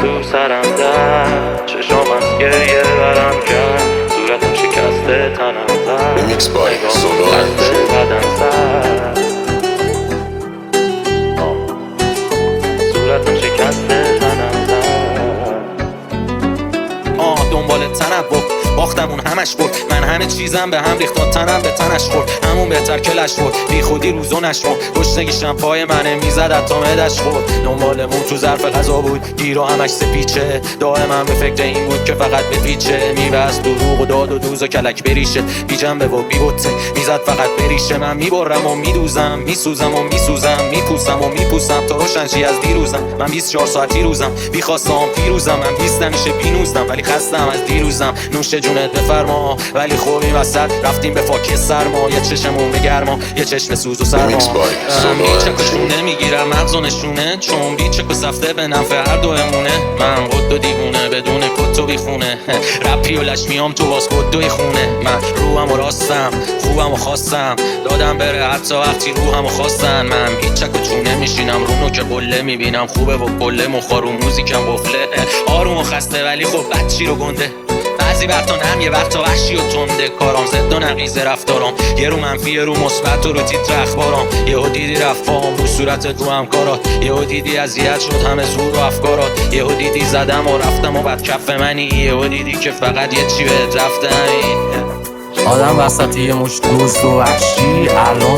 تو سرم زد، چشام از گریه برم کرد، صورتم شکسته تنم زد، نگاهم خسته بدن زد، صورتم شکسته تنم زد. دنبال تنوع باختمون همش بود، من همه چیزم به هم ریخت و تنم به تنش خورد، همون بهتر کلش بود، بی خودی روزو نشمون، گشنگیشم پای منه میزد حتی معدش خورد، دنبالمون تو ظرف غذا بود، گیر و همش سپیچه، دائما به فکر این بود که فقط بپیچه، میوه از دروغ و داد و دوز و کلک بریشه، بی جنبه و بی بوته، میزد فقط بریشه، من میبرم و میدوزم، میسوزم و میسوزم، میپوسم و میپوسم تا روشنشی از دیروزم، من 24 ساعتی روزم، بی خواستم پیروزم، من 20 همیشه بینوزم، ولی خستم از دیروزم، نوش جونت بفرما، ولی خوب این وسط رفتیم به فاک سرما، یه چشمون به گرما، یه چشم سوز و سرما، هیچ چکشون نمیگیرم مغز و نشونه، چون بی چک و سفته به نفع هر دومونه، من قد و دیوونه بدون کت و بیخونه، رپی و لشمیام تو باز کدوی خونه، من روحم و راستم خوبم و خواستم، دادم بره حتی وقتی روحم و خواستن، من هیچ چک و چونه میشینم رونو که قله میبینم خوبه و کله مخار و موزیکم قفله، آروم و خسته ولی خب بچی رو گنده، بعضی وقتا نم یه وقتا وحشی و تنده، کارام زد و نقیز رفتارام، یه رو منفی یه رو مثبت و رو تیتر اخبارام، یهو دیدی رفت پام رو صورتت رو همکارات، یهو دیدی اذیت شد همه زور و افکارات، یهو دیدی زدم و رفتم و بعد کف منی، یهو دیدی که فقط یه چی بهت رفته همین، آدم وسطی یه مشت دوست و وحشی، الان